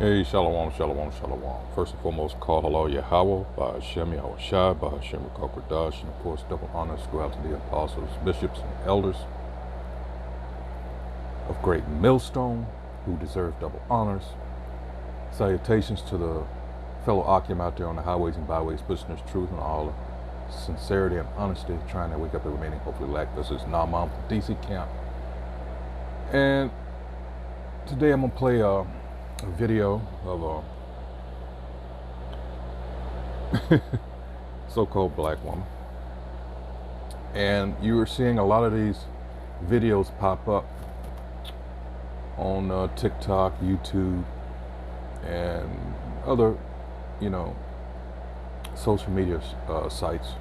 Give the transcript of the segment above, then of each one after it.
Hey, shalom, shalom, shalom. First and foremost, call hello Yahweh, by Hashem Yahweh Shai, by Hashem Kokradash, and of course, double honors go out to the apostles, bishops, and elders of Great Millstone who deserve double honors. Salutations to the fellow Akim out there on the highways and byways, pushing this truth and all the sincerity and honesty, trying to wake up every meaning, hopefully lack. This is Naaman from DC Camp. And today I'm going to play a video of a so-called black woman, and you are seeing a lot of these videos pop up on TikTok, YouTube, and other, social media sites,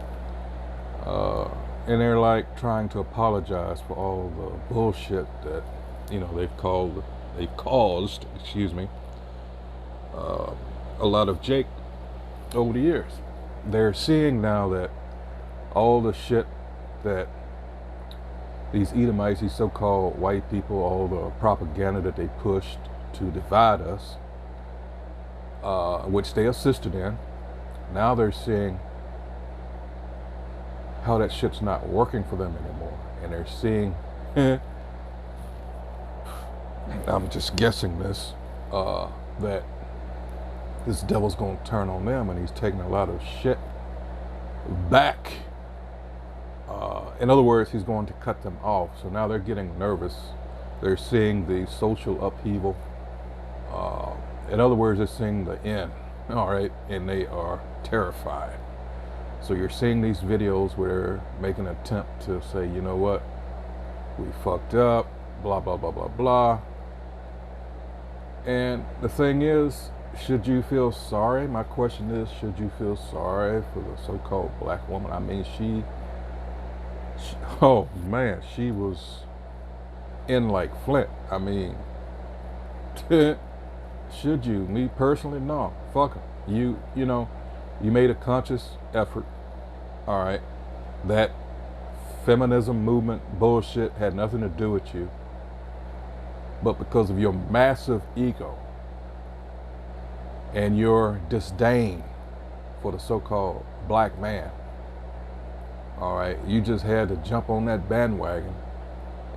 and they're like trying to apologize for all the bullshit that they've caused, a lot of Jake over the years. They're seeing now that all the shit that these Edomites, these so-called white people, all the propaganda that they pushed to divide us, which they assisted in, now they're seeing how that shit's not working for them anymore. And they're seeing, I'm just guessing this, that this devil's gonna turn on them, and he's taking a lot of shit back. In other words, he's going to cut them off. So now they're getting nervous. They're seeing the social upheaval. In other words, they're seeing the end, all right? And they are terrified. So you're seeing these videos where they're making an attempt to say, you know what, we fucked up, blah, blah, blah, blah, blah. And the thing is, should you feel sorry? My question is, should you feel sorry for the so-called black woman? I mean, she oh man, she was in like Flint. I mean, should you? Me personally, no. Fuck her. You made a conscious effort. All right, that feminism movement bullshit had nothing to do with you, but because of your massive ego and your disdain for the so-called black man, all right, you just had to jump on that bandwagon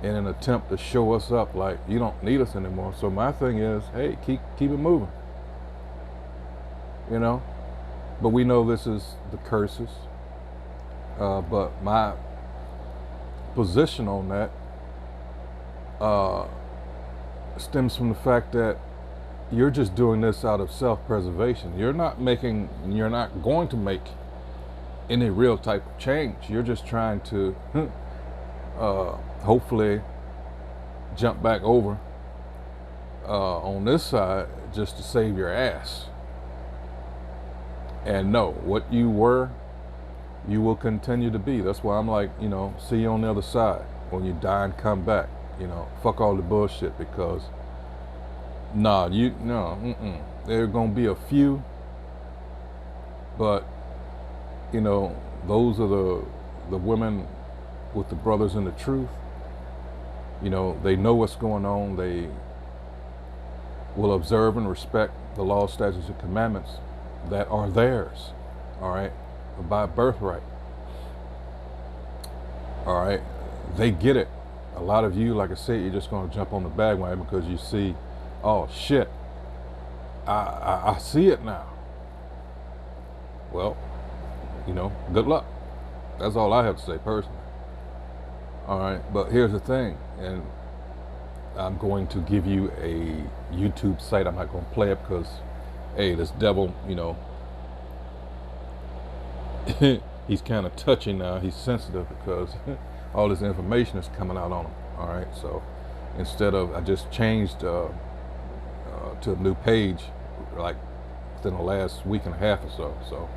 in an attempt to show us up like you don't need us anymore. So my thing is, hey, keep it moving, but we know this is the curses, but my position on that stems from the fact that you're just doing this out of self-preservation. You're not going to make any real type of change. You're just trying to hopefully jump back over on this side just to save your ass. And no, what you were, you will continue to be. That's why I'm like, see you on the other side when you die and come back. Fuck all the bullshit, because there are gonna be a few, but those are the women with the brothers in the truth. They know what's going on. They will observe and respect the law, statutes, and commandments that are theirs, all right, by birthright. All right, they get it. A lot of you, like I said, you're just going to jump on the bandwagon because you see, oh shit, I see it now. Well, good luck. That's all I have to say personally. All right, but here's the thing, and I'm going to give you a YouTube site. I'm not going to play it because, hey, this devil, he's kind of touchy now. He's sensitive because all this information is coming out on him. All right, so instead of, I just changed to a new page like within the last week and a half or so. So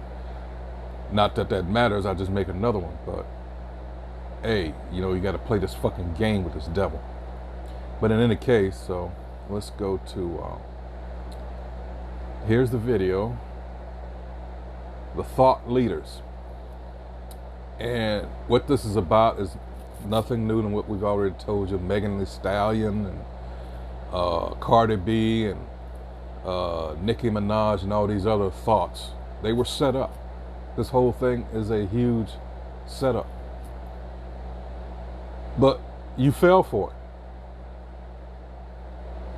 not that matters. I just make another one. But hey, you got to play this fucking game with this devil. But in any case, so let's go to here's the video, the thought leaders. And what this is about is nothing new than what we've already told you. Megan Thee Stallion and Cardi B and Nicki Minaj and all these other thoughts. They were set up. This whole thing is a huge setup. But you fell for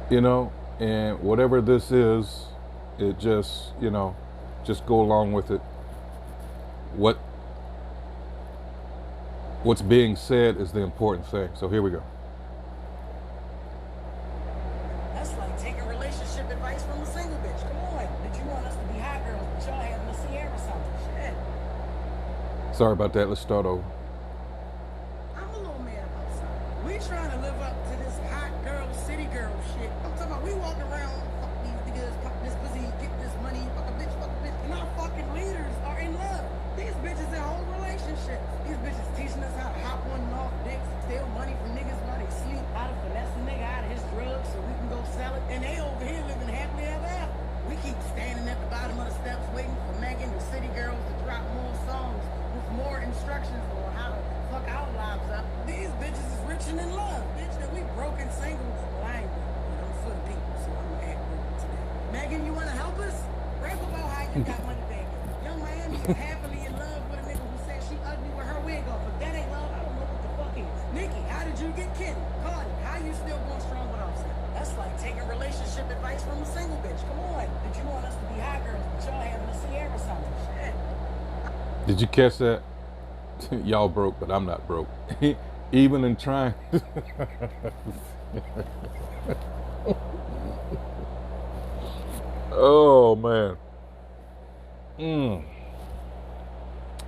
it, and whatever this is, it just, just go along with it. What's being said is the important thing. So here we go. That's like taking relationship advice from a single bitch. Come on. Did you want us to be hot girls, but y'all having a Sierra something? Shit. Sorry about that. Let's start over. I'm a little mad about something. We trying to live up to this hot girl, city girl shit. I'm talking about we walk around, fuck these niggas, fuck this pussy, get this money, fuck a bitch, and our fucking leaders are in love. These bitches in whole relationships. These bitches teaching us how to hop on and off dicks, steal money from niggas while they sleep, how to finesse a nigga out of his drugs so we can go sell it. And they over here living happily ever after. We keep standing at the bottom of the steps waiting for Megan, the city girls, to drop more songs with more instructions on how to fuck our lives up. These bitches is rich and in love. Bitch, that we broken single. Well, I ain't broke, but I'm for the people, so I'm gonna act broke today. Megan, you wanna help us? Rap about how you got money back. Young Miami is happily in love with a nigga who said she ugly with her wig off. If that ain't love, I don't know what the fuck is. Nikki, how did you get Kenny? Cardi, how you still going strong with Offset? That's like taking relationship advice from a single bitch. Come on. Did you want us to be hot girls, but y'all having a Sierra something? Shit. Did you catch that? Y'all broke, but I'm not broke. Even in trying. Oh man.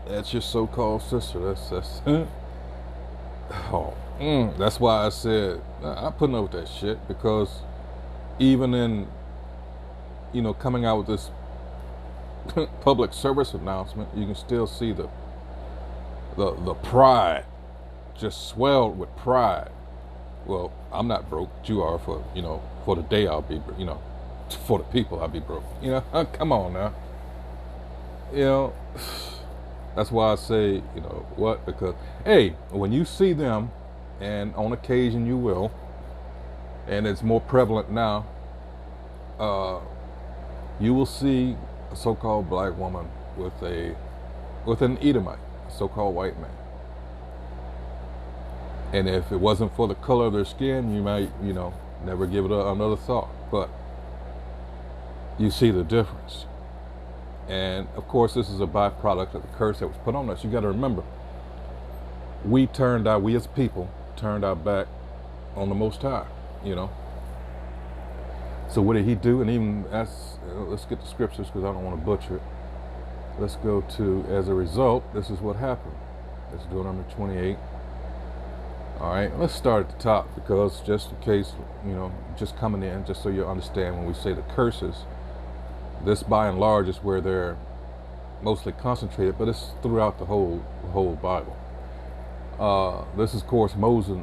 That's your so-called sister. That's oh, that's why I said I'm putting up with that shit, because even in coming out with this public service announcement, you can still see the pride, just swelled with pride. Well, I'm not broke, but you are. For the day I'll be, for the people I'll be broke. Come on now. That's why I say, what? Because, hey, when you see them, and on occasion you will, and it's more prevalent now, you will see a so-called black woman with an Edomite, a so-called white man. And if it wasn't for the color of their skin, you might, never give it another thought. But you see the difference. And of course, this is a byproduct of the curse that was put on us. You got to remember, we as people turned our back on the Most High, So what did he do? And even let's get the scriptures, because I don't want to butcher it. Let's go to, as a result, this is what happened. Let's do number 28. All right, let's start at the top, because just in case, just coming in, just so you understand, when we say the curses, this by and large is where they're mostly concentrated, but it's throughout the whole Bible. This is, of course, Moses.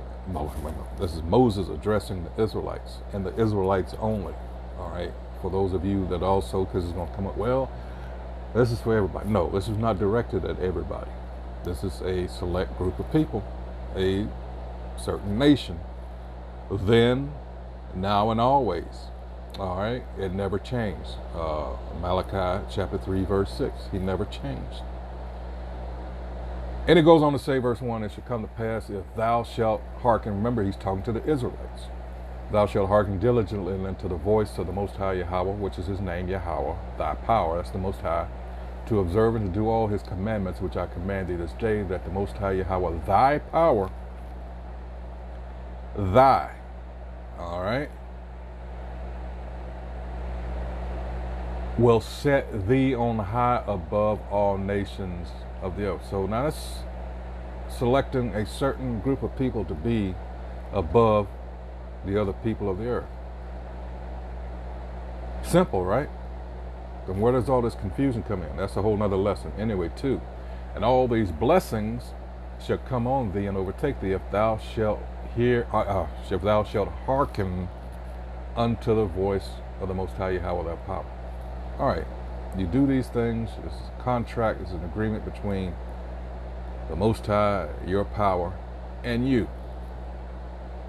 This is Moses addressing the Israelites, and the Israelites only. All right, for those of you that also, because it's going to come up, well, this is for everybody. No, this is not directed at everybody. This is a select group of people, a certain nation, then, now, and always. All right, it never changed. Malachi chapter 3 verse 6, he never changed. And it goes on to say, verse 1, it shall come to pass, if thou shalt hearken. Remember, he's talking to the Israelites. Thou shalt hearken diligently unto the voice of the Most High Yahweh, which is his name, Yahweh, thy power, that's the Most High, to observe and to do all his commandments, which I command thee this day, that the Most High Yahweh, thy power, all right, will set thee on high above all nations of the earth. So now that's selecting a certain group of people to be above the other people of the earth. Simple, right? Then where does all this confusion come in? That's a whole nother lesson anyway too. And all these blessings shall come on thee and overtake thee, if thou shalt if thou shalt hearken unto the voice of the Most High Yahweh thy power. All right, you do these things. This is a contract. This is an agreement between the Most High, your power, and you,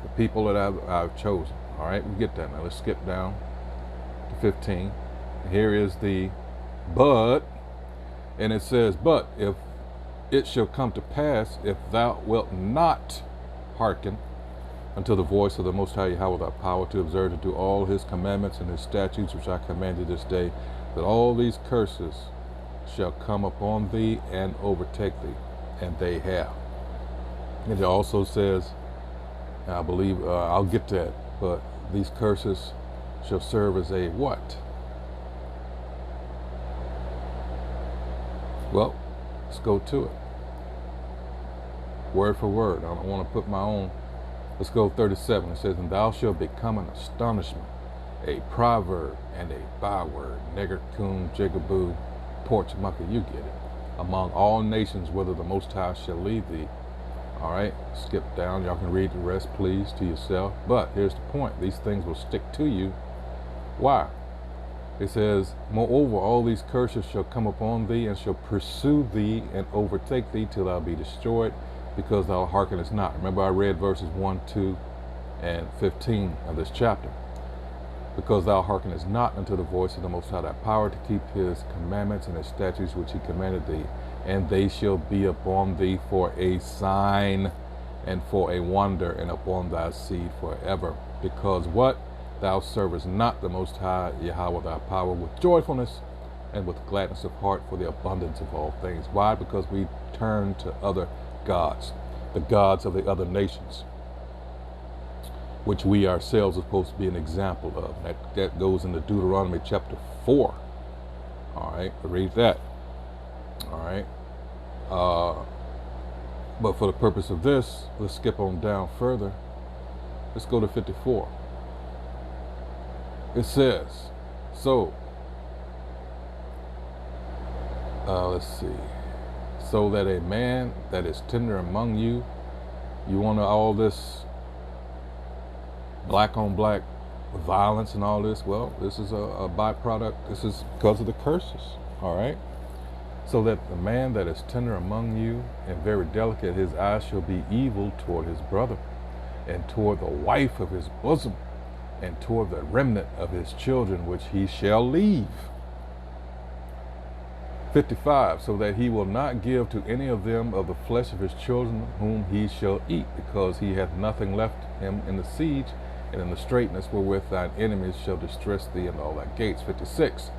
the people that I've chosen. All right, we get that. Now let's skip down. chapter 15. Here is the but, and it says, but if it shall come to pass, if thou wilt not hearken unto the voice of the Most High Yahweh thy power, to observe to do all his commandments and his statutes which I command thee this day, that all these curses shall come upon thee and overtake thee, and they have. And it also says, and I believe, I'll get to that, but these curses shall serve as a what? Well, let's go to it. Word for word. I don't want to put my own. Let's go 37. It says, and thou shalt become an astonishment, a proverb, and a byword. Nigger, coon, jigaboo, porch, mucker, you get it. Among all nations, whither the Most High shall lead thee. All right, skip down. Y'all can read the rest, please, to yourself. But here's the point. These things will stick to you. Why? It says, moreover, all these curses shall come upon thee, and shall pursue thee, and overtake thee, till thou be destroyed, because thou hearkenest not. Remember, I read verses 1, 2, and 15 of this chapter. Because thou hearkenest not unto the voice of the Most High thy power, to keep his commandments and his statutes which he commanded thee. And they shall be upon thee for a sign and for a wonder, and upon thy seed forever. Because what? Thou servest not the Most High Yahweh thy power with joyfulness and with gladness of heart, for the abundance of all things. Why? Because we turn to other gods, the gods of the other nations, which we ourselves are supposed to be an example of. That goes into Deuteronomy chapter 4. All right, read that. All right. But for the purpose of this, let's skip on down further. Let's go to 54. It says, so, let's see. So that a man that is tender among you, you want all this black on black violence and all this? Well, this is a byproduct. This is because of the curses. All right. So that the man that is tender among you and very delicate, his eyes shall be evil toward his brother, and toward the wife of his bosom, and toward the remnant of his children, which he shall leave. 55, so that he will not give to any of them of the flesh of his children whom he shall eat, because he hath nothing left him in the siege, and in the straitness wherewith thine enemies shall distress thee in all thy gates. 56,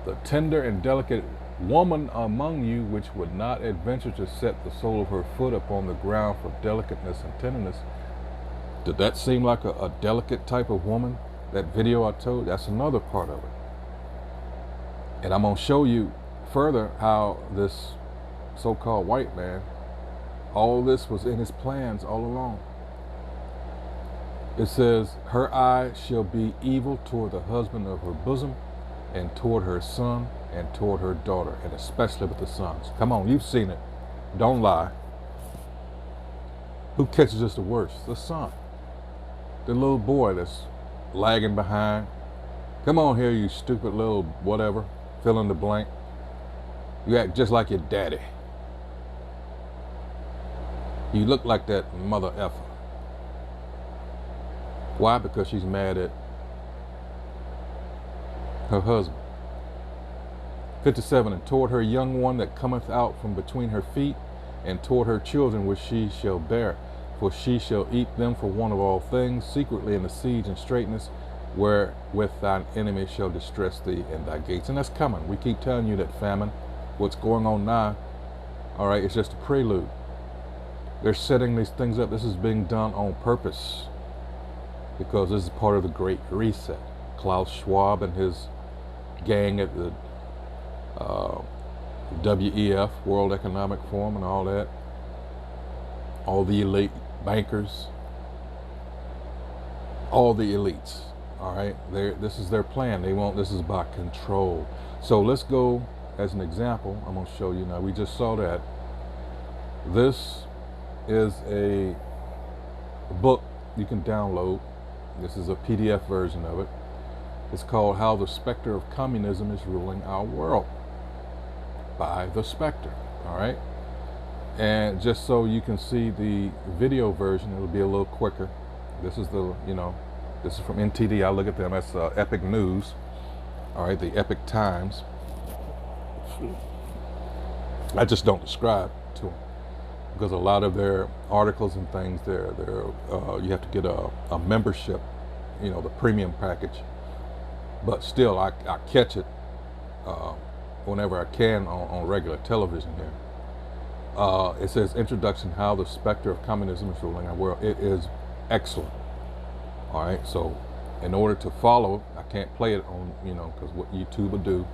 the tender and delicate woman among you, which would not adventure to set the sole of her foot upon the ground for delicateness and tenderness. Did that seem like a delicate type of woman? That video I told, that's another part of it. And I'm going to show you further how this so-called white man, all this was in his plans all along. It says, her eye shall be evil toward the husband of her bosom, and toward her son, and toward her daughter, and especially with the sons. Come on, you've seen it. Don't lie. Who catches us the worst? The son. The little boy that's lagging behind. Come on here, you stupid little whatever, fill in the blank. You act just like your daddy. You look like that mother effer. Why? Because she's mad at her husband. 57, and toward her young one that cometh out from between her feet, and toward her children which she shall bear. For she shall eat them for want of all things, secretly in the siege and straitness, wherewith thine enemy shall distress thee in thy gates. And that's coming. We keep telling you that famine, what's going on now, all right, it's just a prelude. They're setting these things up. This is being done on purpose, because this is part of the Great Reset. Klaus Schwab and his gang at the WEF, World Economic Forum, and all that. All the elite bankers, all the elites. All right, this is their plan. This is about control. So let's go as an example. I'm going to show you now. We just saw that. This is a book you can download. This is a PDF version of it. It's called How the Specter of Communism is Ruling Our World by The Specter. All right. And just so you can see the video version, it'll be a little quicker. This is this is from NTD. I look at them. That's Epic News. all right, the epic times. I just don't describe to them because a lot of their articles and things, you have to get a membership, the premium package. But still, I catch it whenever I can on regular television here. It says introduction, how the specter of communism is ruling our world. It is excellent. All right, so in order to follow, I can't play it on, because what YouTube will do.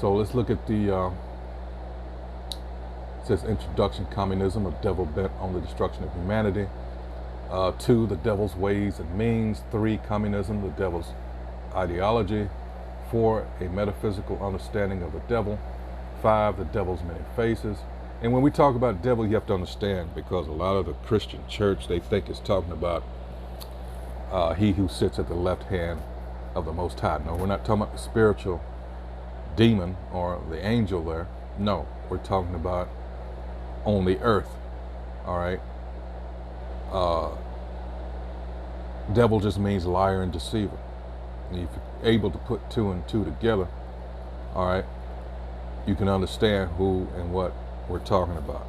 So let's look at the, it says introduction, communism, a devil bent on the destruction of humanity. 2, the devil's ways and means. 3, communism, the devil's ideology. 4, a metaphysical understanding of the devil. 5, the devil's many faces. And when we talk about devil, you have to understand, because a lot of the Christian church, they think it's talking about he who sits at the left hand of the Most High. No, we're not talking about the spiritual demon or the angel there. No, we're talking about on the earth. All right. Devil just means liar and deceiver. And if you're able to put 2 and 2 together, all right, you can understand who and what we're talking about.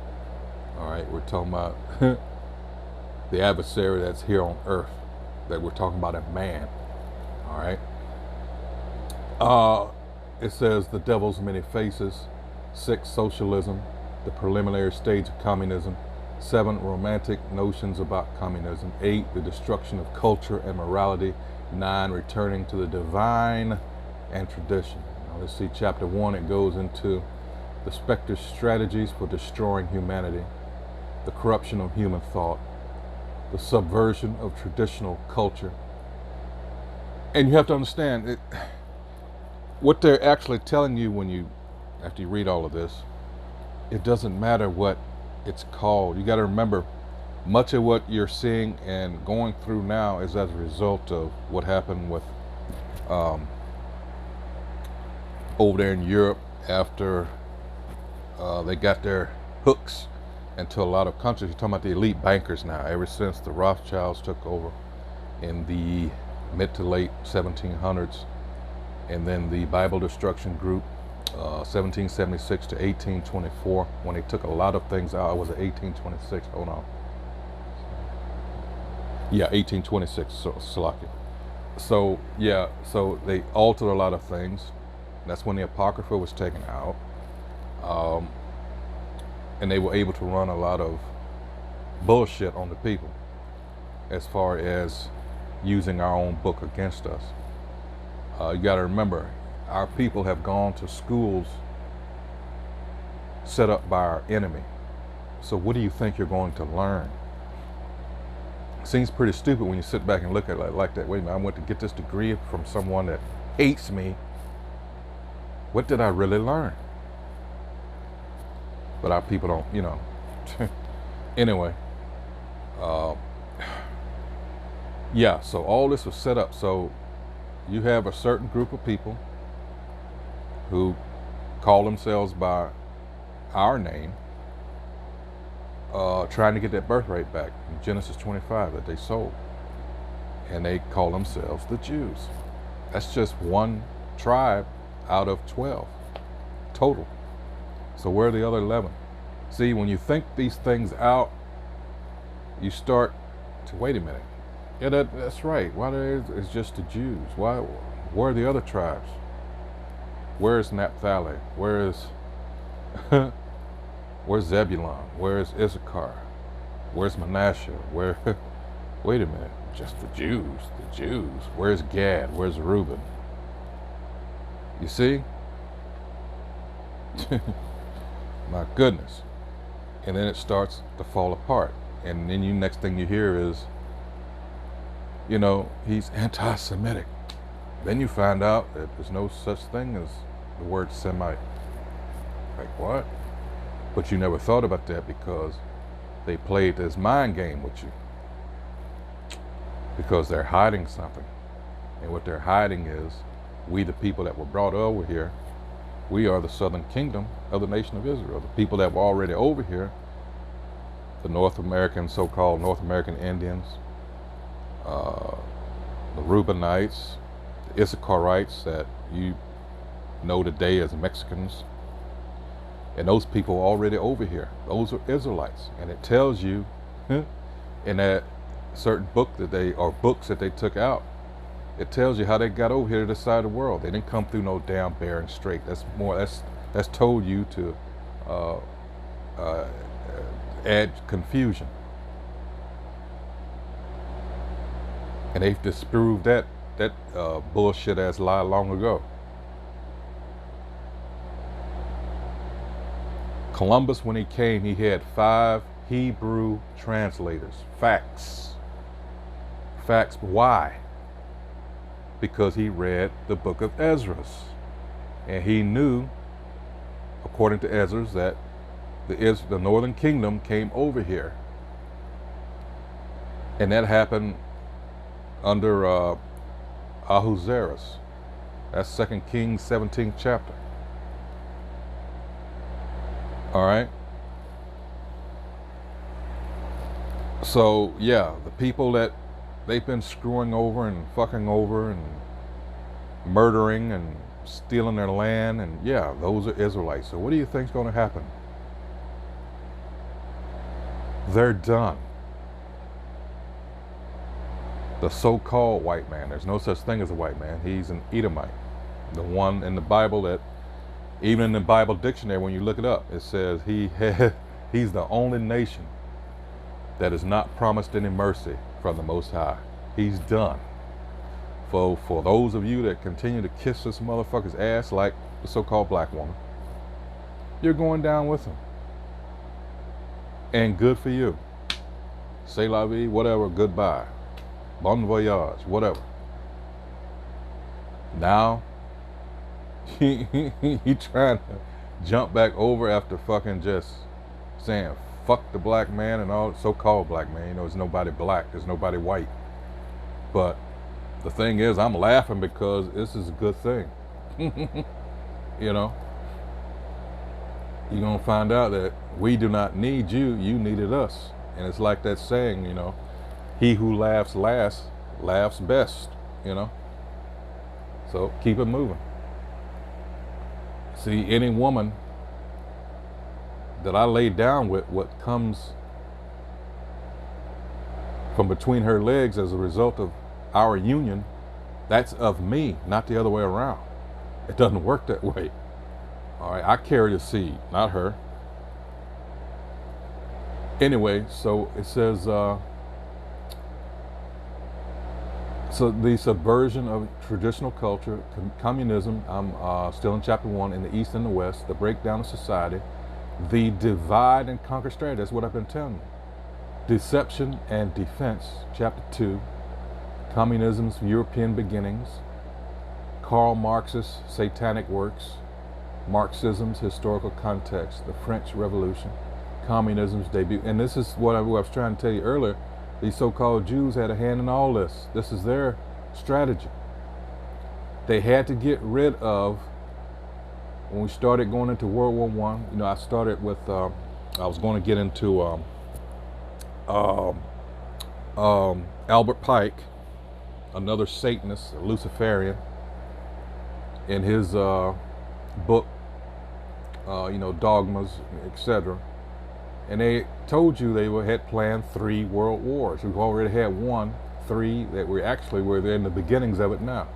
All right, we're talking about the adversary that's here on earth, that we're talking about a man. All right. It says the devil's many faces. 6, socialism, the preliminary stage of communism. 7, romantic notions about communism. 8, the destruction of culture and morality. 9, returning to the divine and tradition. Now let's see chapter 1. It goes into the specter's strategies for destroying humanity, the corruption of human thought, the subversion of traditional culture. And you have to understand what they're actually telling you after you read all of this. It doesn't matter what it's called. You got to remember, much of what you're seeing and going through now is as a result of what happened with over there in Europe after they got their hooks into a lot of countries. You're talking about the elite bankers now. Ever since the Rothschilds took over in the mid to late 1700s, and then the Bible Destruction Group, 1776 to 1824, when they took a lot of things out. Was it 1826? Hold on. Yeah, 1826, Salakia. So, yeah, so they altered a lot of things. That's when the Apocrypha was taken out. And they were able to run a lot of bullshit on the people as far as using our own book against us. You got to remember, our people have gone to schools set up by our enemy. So what do you think you're going to learn? Seems pretty stupid when you sit back and look at it like that. Wait a minute, I went to get this degree from someone that hates me. What did I really learn? But our people don't, Anyway, yeah, so all this was set up. So you have a certain group of people who call themselves by our name, trying to get that birth rate back in Genesis 25 that they sold. And they call themselves the Jews. That's just one tribe out of 12 total. So where are the other 11? See, when you think these things out, you start to, wait a minute. Yeah, that's right. Why it's just the Jews? Where are the other tribes? Where's Naphtali? Where's Zebulon? Where's Issachar? Where's Manasseh? Wait a minute, just the Jews. Where's Gad? Where's Reuben? You see? My goodness. And then it starts to fall apart. And then next thing you hear is, he's anti-Semitic. Then you find out that there's no such thing as the word Semite. Like what? But you never thought about that because they played this mind game with you. Because they're hiding something. And what they're hiding is, we the people that were brought over here, we are the southern kingdom of the nation of Israel. The people that were already over here, the so-called North American Indians, the Reubenites, Issacharites that you know today as Mexicans. And those people are already over here. Those are Israelites. And it tells you in that certain book that books that they took out, it tells you how they got over here to this side of the world. They didn't come through no damn Bering Strait. That's told you to add confusion. And they've disproved that bullshit ass lie long ago. Columbus, when he came, he had 5 Hebrew translators. Facts. Why? Because he read the book of Ezra. And he knew, according to Ezra, that the northern kingdom came over here. And that happened under Ahasuerus. That's 2 Kings 17th chapter. All right. So yeah, the people that they've been screwing over and fucking over and murdering and stealing their land, and yeah, those are Israelites. So what do you think's going to happen? They're done. The so-called white man, there's no such thing as a white man. He's an Edomite. The one in the Bible that, even in the Bible dictionary, when you look it up, it says he's the only nation that is not promised any mercy from the Most High. He's done. For those of you that continue to kiss this motherfucker's ass like the so-called black woman, you're going down with him. And good for you. C'est la vie, whatever, goodbye. Bon voyage, whatever. Now, he trying to jump back over after fucking just saying fuck the black man and all, so-called black man. You know, there's nobody black, there's nobody white. But the thing is, I'm laughing because this is a good thing. You know, you're gonna find out that we do not need you, you needed us. And it's like that saying, you know, he who laughs last laughs best, you know. So keep it moving. See, any woman that I lay down with, what comes from between her legs as a result of our union, that's of me, not the other way around. It doesn't work that way. All right, I carry the seed, not her. Anyway, so it says, so the subversion of traditional culture, communism, I'm still in chapter 1, in the East and the West, the breakdown of society, the divide and conquer strategy, that's what I've been telling you. Deception and defense, chapter 2, communism's European beginnings, Karl Marx's satanic works, Marxism's historical context, the French Revolution, communism's debut. And this is what I was trying to tell you earlier. These so-called Jews had a hand in all this. This is their strategy. They had to get rid of, when we started going into World War I, you know, I started with, I was going to get into Albert Pike, another Satanist, a Luciferian, in his book, you know, Dogmas, etc. And they told you they had planned 3 world wars. We've already had 1, 3 that we're in the beginnings of it now.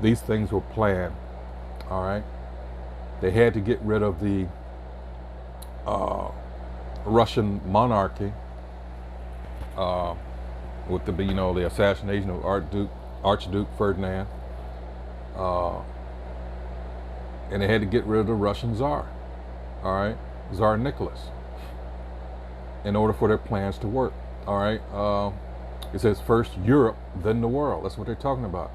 These things were planned, all right? They had to get rid of the Russian monarchy with the, you know, the assassination of Archduke Ferdinand. And they had to get rid of the Russian Tsar, all right? Tsar Nicholas, in order for their plans to work, all right? It says first Europe, then the world. That's what they're talking about.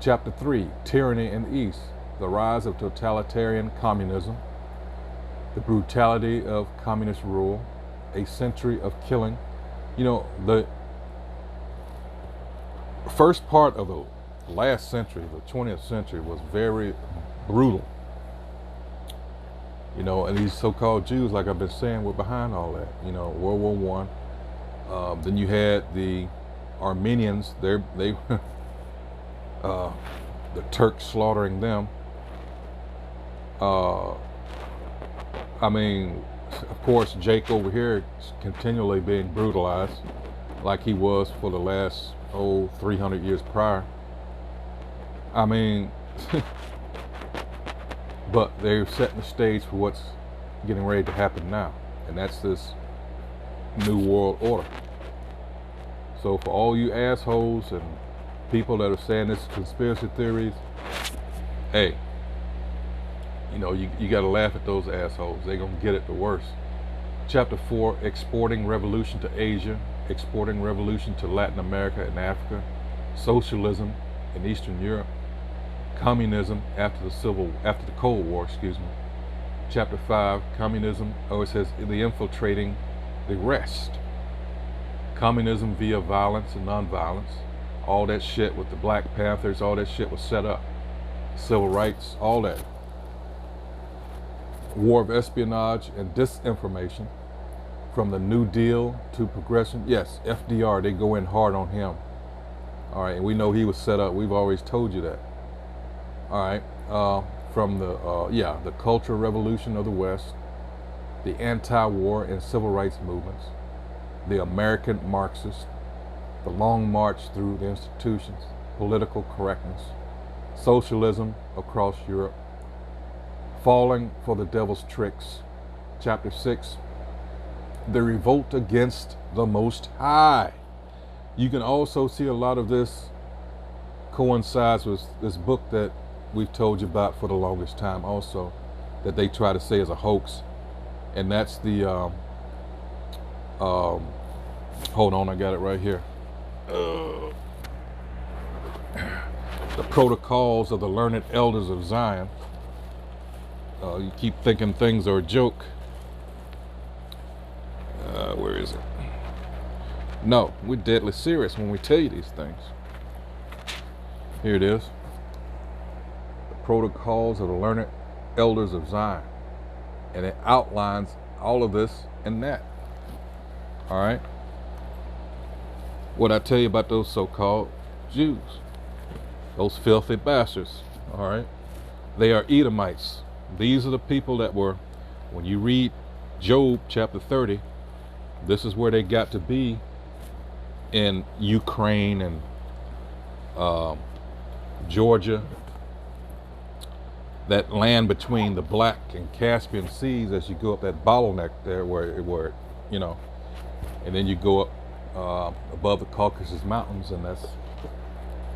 Chapter 3, tyranny in the East, the rise of totalitarian communism, the brutality of communist rule, a century of killing. You know, the first part of the last century, the 20th century, was very brutal. You know, and these so-called Jews, like I've been saying, were behind all that. You know, World War I. Then you had the Armenians. They the Turks slaughtering them. I mean, of course, Jake over here is continually being brutalized like he was for the last, 300 years prior. I mean, but they're setting the stage for what's getting ready to happen now. And that's this new world order. So for all you assholes and people that are saying this is conspiracy theories, hey, you got to laugh at those assholes. They're going to get it the worst. Chapter 4, exporting revolution to Asia, exporting revolution to Latin America and Africa, socialism in Eastern Europe, communism after the Cold War, Chapter 5, communism, it says the infiltrating the rest. Communism via violence and nonviolence. All that shit with the Black Panthers, all that shit was set up. Civil rights, all that. War of espionage and disinformation. From the New Deal to progression. Yes, FDR, they go in hard on him. All right, and we know he was set up. We've always told you that. All right, from the Cultural Revolution of the West, the anti-war and civil rights movements, the American Marxists, the long march through the institutions, political correctness, socialism across Europe, falling for the devil's tricks. Chapter 6, the revolt against the Most High. You can also see a lot of this coincides with this book that we've told you about for the longest time also, that they try to say is a hoax. And that's the, hold on, I got it right here. The Protocols of the Learned Elders of Zion. You keep thinking things are a joke. Where is it? No, we're deadly serious when we tell you these things. Here it is. The Protocols of the Learned Elders of Zion. And it outlines all of this and that. All right? What I tell you about those so-called Jews. Those filthy bastards. All right? They are Edomites. These are the people that were, when you read Job chapter 30, this is where they got to be in Ukraine and Georgia, that land between the Black and Caspian Seas as you go up that bottleneck there where and then you go up above the Caucasus Mountains, and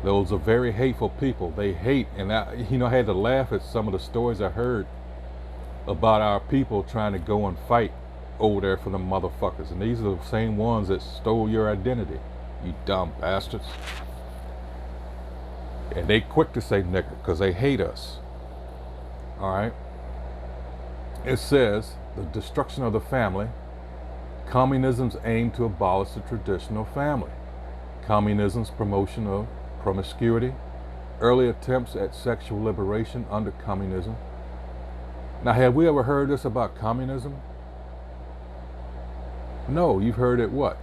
those are very hateful people. They hate, and I had to laugh at some of the stories I heard about our people trying to go and fight over there for them motherfuckers. And these are the same ones that stole your identity, you dumb bastards. And they quick to say nigger because they hate us. All right. It says the destruction of the family. Communism's aim to abolish the traditional family. Communism's promotion of promiscuity. Early attempts at sexual liberation under communism. Now, have we ever heard this about communism? No, you've heard it what?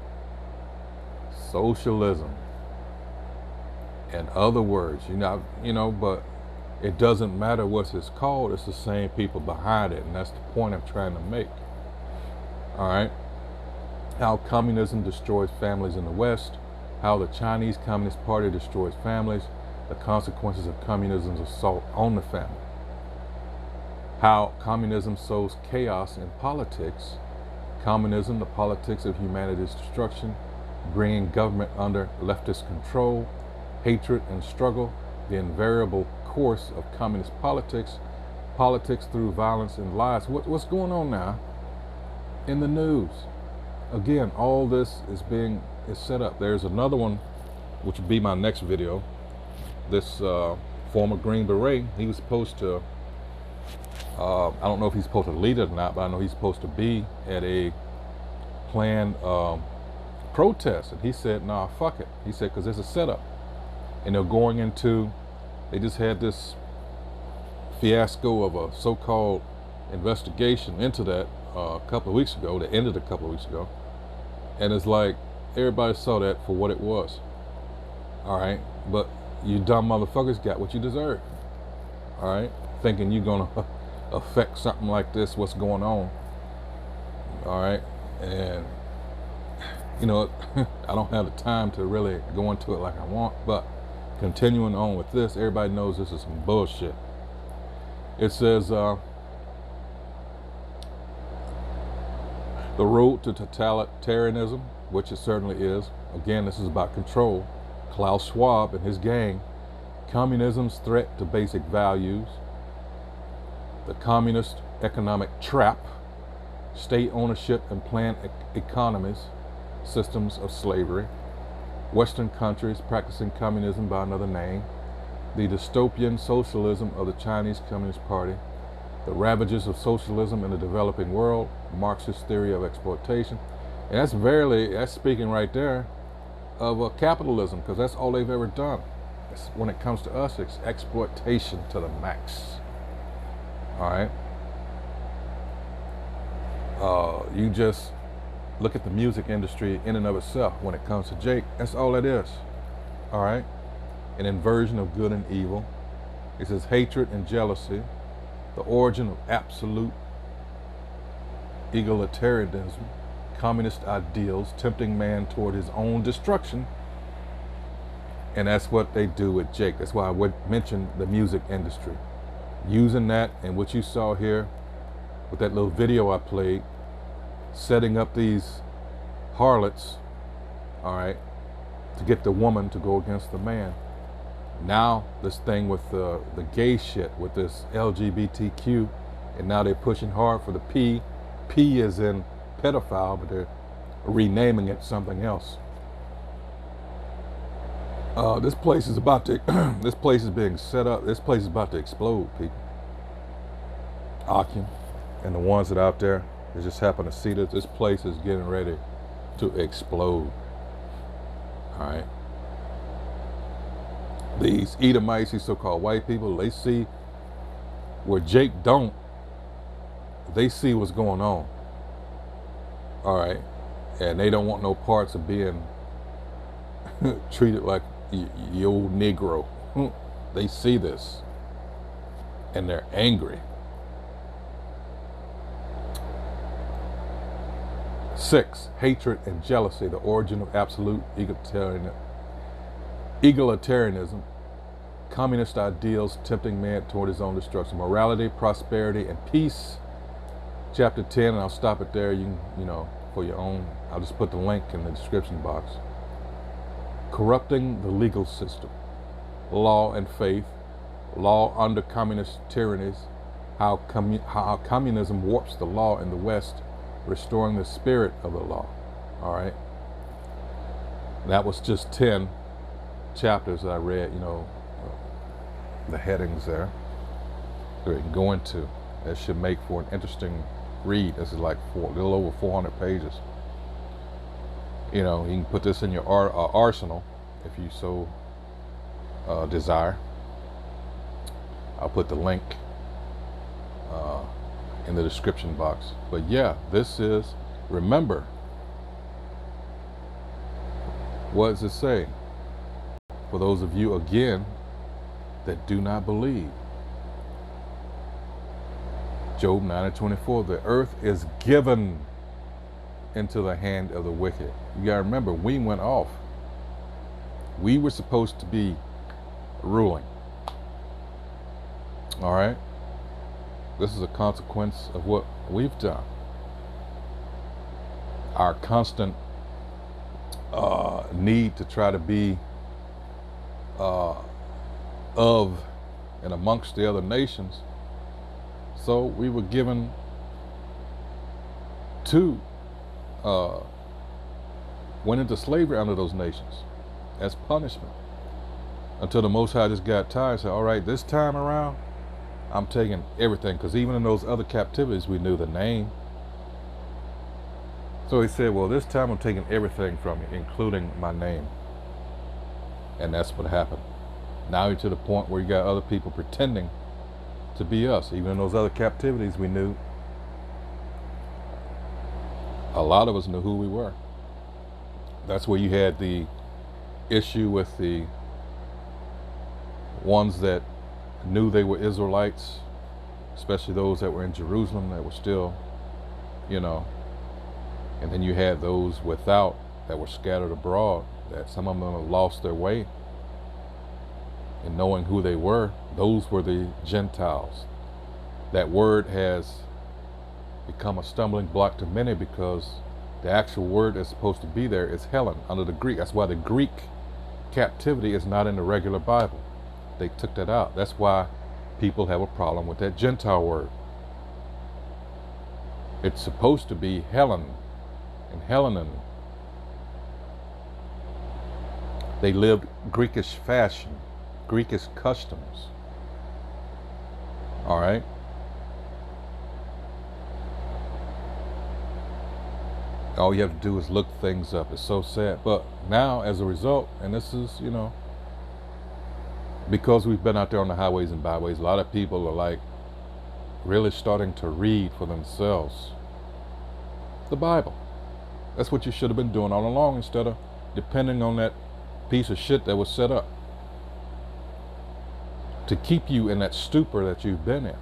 Socialism. And other words, but it doesn't matter what it's called, it's the same people behind it, and that's the point I'm trying to make. All right? How communism destroys families in the West, how the Chinese Communist Party destroys families, the consequences of communism's assault on the family. How communism sows chaos in politics. Communism, the politics of humanity's destruction, bringing government under leftist control, hatred and struggle, the invariable course of communist politics, politics through violence and lies. What's going on now in the news? Again, all this is set up. There's another one, which would be my next video. This former Green Beret, he was supposed to, I don't know if he's supposed to lead it or not, but I know he's supposed to be at a planned protest. And he said, nah, fuck it. He said, because it's a setup. And they just had this fiasco of a so-called investigation into that a couple of weeks ago, that ended a couple of weeks ago. And it's like, everybody saw that for what it was. All right, but you dumb motherfuckers got what you deserve. All right, thinking you're gonna affect something like this, what's going on. All right, and you know, I don't have the time to really go into it like I want, but continuing on with this, everybody knows this is some bullshit. It says the road to totalitarianism, which it certainly is. Again, this is about control. Klaus Schwab and his gang. Communism's threat to basic values. The communist economic trap. State ownership and planned economies. Systems of slavery. Western countries practicing communism by another name. The dystopian socialism of the Chinese Communist Party. The ravages of socialism in the developing world. Marxist theory of exploitation. And that's speaking right there of capitalism, because that's all they've ever done. When it comes to us, it's exploitation to the max. All right. You just look at the music industry in and of itself. When it comes to Jake, that's all it is. All right. An inversion of good and evil. It says hatred and jealousy, the origin of absolute egalitarianism, communist ideals tempting man toward his own destruction. And that's what they do with Jake. That's why I would mention the music industry. Using that and what you saw here with that little video I played, setting up these harlots, all right, to get the woman to go against the man. Now this thing with the gay shit, with this LGBTQ, and now they're pushing hard for the P. P is in pedophile, but they're renaming it something else. This place is about to, this place is being set up, this place is about to explode, people. Akim and the ones that are out there, they just happen to see this place is getting ready to explode. All right. These Edomites, these so-called white people, they see where Jake don't. They see what's going on. All right. And they don't want no parts of being treated like the old Negro. They see this. And they're angry. 6, hatred and jealousy, the origin of absolute egalitarianism, communist ideals tempting man toward his own destruction, morality, prosperity, and peace. Chapter 10, and I'll stop it there. You know, for your own, I'll just put the link in the description box. Corrupting the legal system, law and faith, law under communist tyrannies, how communism warps the law in the West, restoring the spirit of the law. All right. That was just 10 chapters that I read, you know, the headings there that we can go into. That should make for an interesting read. This is like a little over 400 pages. You know, you can put this in your arsenal if you so desire. I'll put the link in the description box. But yeah, this is, remember, what does it say? For those of you, again, that do not believe. Job 9:24, the earth is given into the hand of the wicked. You gotta remember, we went off. We were supposed to be ruling. All right? This is a consequence of what we've done. Our constant need to try to be of and amongst the other nations. So we were given to, went into slavery under those nations as punishment. Until the Most High just got tired and said, all right, this time around, I'm taking everything. Because even in those other captivities, we knew the name. So he said, well, this time I'm taking everything from you, including my name. And that's what happened. Now you're to the point where you got other people pretending to be us. Even in those other captivities, we knew, a lot of us knew who we were. That's where you had the issue with the ones that knew they were Israelites, especially those that were in Jerusalem that were still, you know, and then you had those without that were scattered abroad, that some of them have lost their way in knowing who they were. Those were the Gentiles. That word has become a stumbling block to many because the actual word that's supposed to be there is Helen under the Greek. That's why the Greek captivity is not in the regular Bible. They took that out. That's why people have a problem with that Gentile word. It's supposed to be Helen and Hellenin. They lived Greekish fashion, Greekish customs. All right? All you have to do is look things up. It's so sad. But now, as a result, and this is, you know, because we've been out there on the highways and byways, a lot of people are like really starting to read for themselves the Bible. That's what you should have been doing all along instead of depending on that piece of shit that was set up to keep you in that stupor that you've been in.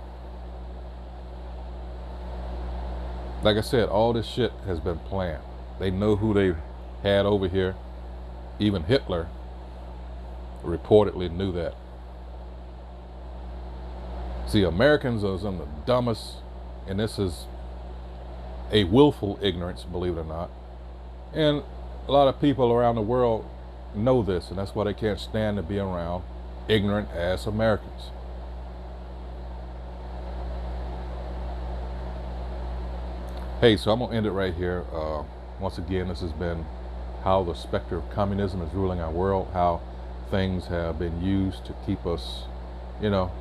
Like I said, all this shit has been planned. They know who they had over here. Even Hitler reportedly knew that. See, Americans are some of the dumbest, and this is a willful ignorance, believe it or not. And a lot of people around the world know this, and that's why they can't stand to be around ignorant ass Americans. Hey, so I'm going to end it right here. Once again, this has been how the specter of communism is ruling our world, how things have been used to keep us, you know,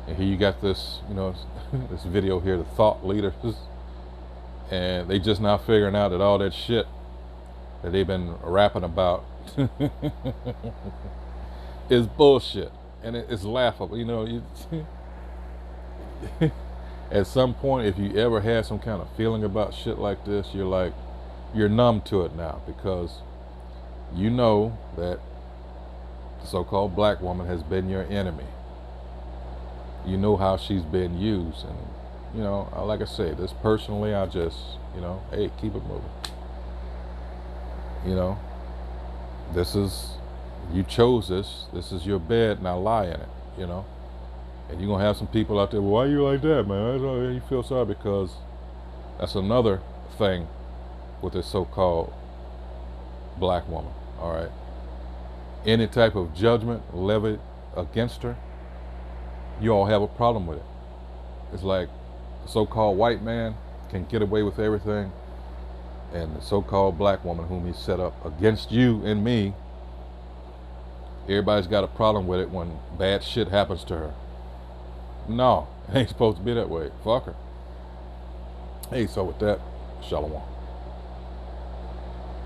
and here you got this, you know, this video here, the thought leaders, and they just now figuring out that all that shit that they've been rapping about is bullshit, and it's laughable, you know. At some point, if you ever had some kind of feeling about shit like this, you're numb to it now, because you know that the so-called black woman has been your enemy. You know how she's been used, and you know, like I say, this personally, I just, you know, hey, keep it moving. You know, this is, you chose this is your bed, now lie in it, you know. And you're going to have some people out there, well, why are you like that, man? You feel sorry, because that's another thing with this so-called black woman, all right? Any type of judgment levied against her, you all have a problem with it. It's like the so-called white man can get away with everything, and the so-called black woman whom he set up against you and me, everybody's got a problem with it when bad shit happens to her. No, it ain't supposed to be that way. Fuck her. Hey, so with that, shalom.